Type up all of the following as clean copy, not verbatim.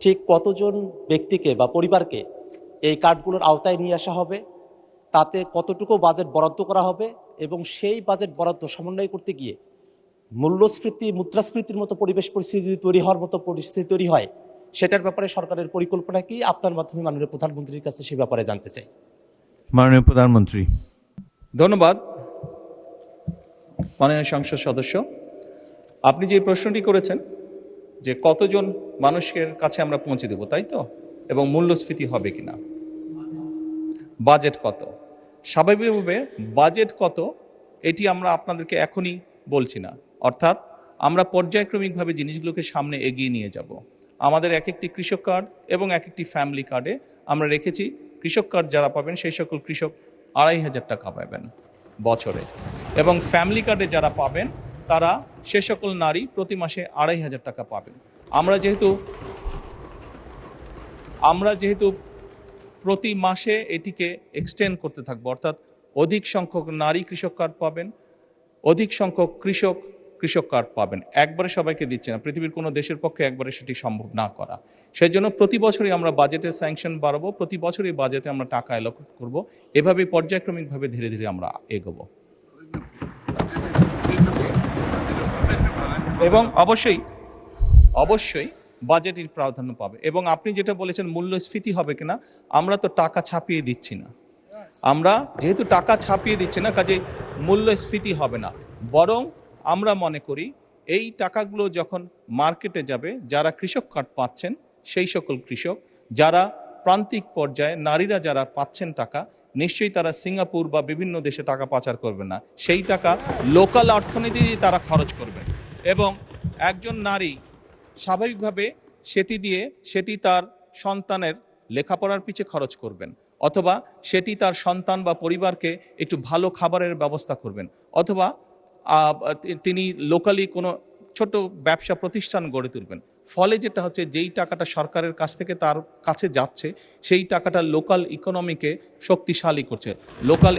ঠিক কতজন ব্যক্তিকে বা পরিবারকে এই কার্ডগুলোর আওতায় নিয়ে আসা হবে, তাতে কতটুকু বাজেট বরাদ্দ করা হবে এবং সেই বাজেট বরাদ্দ সমন্বয় করতে গিয়ে মূল্যস্ফীতি মুদ্রাস্ফীতির মতো পরিবেশ পরিস্থিতি তৈরি হওয়ার মতো পরিস্থিতি তৈরি হয়, সেটার ব্যাপারে সরকারের পরিকল্পনা কি? আপনার মাধ্যমে মাননীয় প্রধানমন্ত্রীর কাছে সে ব্যাপারে জানতে চাই। মাননীয় প্রধানমন্ত্রী। ধন্যবাদ মাননীয় সংসদ সদস্য। আপনি যে প্রশ্নটি করেছেন যে কতজন মানুষের কাছে আমরা পৌঁছে দেব, তাই তো, এবং মূল্যস্ফীতি হবে কিনা, বাজেট কত, স্বাভাবিকভাবে বাজেট কত এটি আমরা আপনাদেরকে এখনই বলছি না। অর্থাৎ আমরা পর্যায়ক্রমিকভাবে জিনিসগুলোকে সামনে এগিয়ে নিয়ে যাব। আমাদের এক একটি কৃষক কার্ড এবং এক একটি ফ্যামিলি কার্ডে আমরা রেখেছি কৃষক কার্ড যারা পাবেন সেই সকল কৃষক 2,500 টাকা পাবেন বছরে, এবং ফ্যামিলি কার্ডে যারা পাবেন তারা সে সকল নারী প্রতি মাসে 2,500 টাকা পাবেন। আমরা যেহেতু প্রতি মাসে এটিকে এক্সটেন্ড করতে থাকবো, অর্থাৎ অধিক সংখ্যক নারী কৃষক কার্ড পাবেন, অধিক সংখ্যক কৃষক কার্ড পাবেন। একবারে সবাইকে দিচ্ছে না, পৃথিবীর কোনো দেশের পক্ষে একবারে সেটি সম্ভব না করা। সেই জন্য প্রতি বছরই আমরা বাজেটের স্যাংশন বাড়াবো, প্রতি বছরই বাজেটে আমরা টাকা অ্যালোকেট করব, এভাবে পর্যায়ক্রমিকভাবে ধীরে ধীরে আমরা এগোবো। এবং অবশ্যই বাজেটের প্রাধান্য পাবে। এবং আপনি যেটা বলেছেন মূল্যস্ফীতি হবে কিনা, আমরা তো টাকা ছাপিয়ে দিচ্ছি না। আমরা যেহেতু টাকা ছাপিয়ে দিচ্ছি না, কাজে মূল্যস্ফীতি হবে না। বরং আমরা মনে করি এই টাকাগুলো যখন মার্কেটে যাবে, যারা কৃষক কার্ড পাচ্ছেন সেই সকল কৃষক, যারা প্রান্তিক পর্যায়ে নারীরা যারা পাচ্ছেন টাকা, নিশ্চয়ই তারা সিঙ্গাপুর বা বিভিন্ন দেশে টাকা পাচার করবে না, সেই টাকা লোকাল অর্থনীতি তারা খরচ করবে। এবং একজন নারী স্বাভাবিকভাবে সেটি তার সন্তানের লেখাপড়ার পিছে খরচ করবেন, অথবা সেটি তার সন্তান বা পরিবারকে একটু ভালো খাবারের ব্যবস্থা করবেন, অথবা তিনি লোকালি কোনো ছোট ব্যবসা প্রতিষ্ঠান গড়ে তুলবেন। ফলে যেটা হচ্ছে, যেই টাকাটা সরকারের কাছ থেকে তার কাছে যাচ্ছে সেই টাকাটা লোকাল ইকোনমিকে শক্তিশালী করছে, লোকাল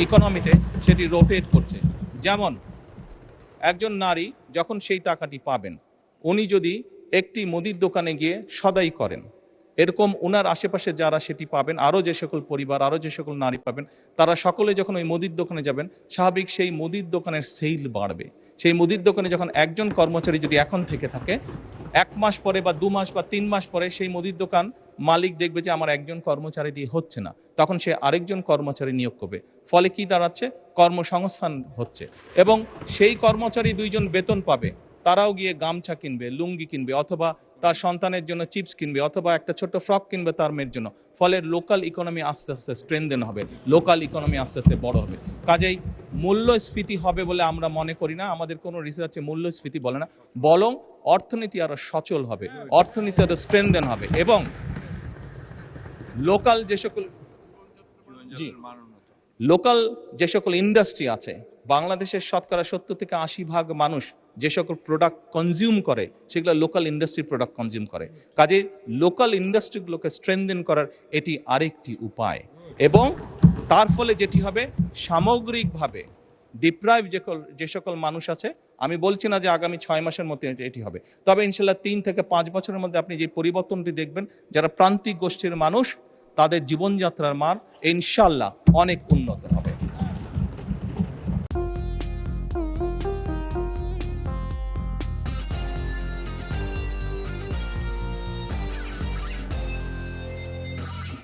ইকোনমিতে সেটি রোটেট করছে। যেমন একজন নারী যখন সেই টাকাটি পাবেন, উনি যদি একটি মুদির দোকানে গিয়ে সদাই করেন, এরকম ওনার আশেপাশে যারা সেটি পাবেন, আরও যে সকল পরিবার, আরও যে সকল নারী পাবেন, তারা সকলে যখন ওই মুদির দোকানে যাবেন, স্বাভাবিক সেই মুদির দোকানের সেল বাড়বে। সেই মুদির দোকানে যখন একজন কর্মচারী যদি এখন থেকে থাকে, 1 মাস পরে বা 2 মাস বা 3 মাস পরে সেই মুদির দোকান মালিক দেখবে যে আমার একজন কর্মচারী দিয়ে হচ্ছে না, তখন সে আরেকজন কর্মচারী নিয়োগ করবে। ফলে কি দাঁড়াচ্ছে, কর্মসংস্থান হচ্ছে। এবং সেই কর্মচারী 2 জন বেতন পাবে, তারাও গিয়ে গামছা কিনবে, লুঙ্গি কিনবে, অথবা তার সন্তানের জন্য চিপস কিনবে, অথবা একটা ছোট্ট ফ্রক কিনবে তার মেয়ের জন্য। ফলে লোকাল ইকোনমি আস্তে আস্তে স্ট্রেনদেন হবে, লোকাল ইকোনমি আস্তে আস্তে বড় হবে। কাজেই মূল্যস্ফীতি হবে বলে আমরা মনে করি না, আমাদের কোনো রিসার্চে মূল্যস্ফীতি বলে না, বরং অর্থনীতি আরো সচল হবে, অর্থনীতি আরো স্ট্রেনদেন হবে। এবং লোকাল যে সকল ইন্ডাস্ট্রি আছে, বাংলাদেশের শতকরা 70 থেকে 80% মানুষ যে সকল প্রোডাক্ট কনজিউম করে, সেগুলো লোকাল ইন্ডাস্ট্রি প্রোডাক্ট কনজিউম করে। কাজে লোকাল ইন্ডাস্ট্রিগুলোকে স্ট্রেনদেন করার এটি আরেকটি উপায়। এবং তার ফলে যেটি হবে, সামগ্রিকভাবে ডিপ্রাইভ যে সকল মানুষ আছে, আমি বলছি না যে আগামী 6 মাসের মধ্যে এটি হবে, তবে ইনশাল্লাহ 3 থেকে 5 বছরের মধ্যে আপনি যে পরিবর্তনটি দেখবেন, যারা প্রান্তিক গোষ্ঠীর মানুষ, তাদের জীবনযাত্রার মান ইনশাল্লাহ অনেক উন্নত হবে।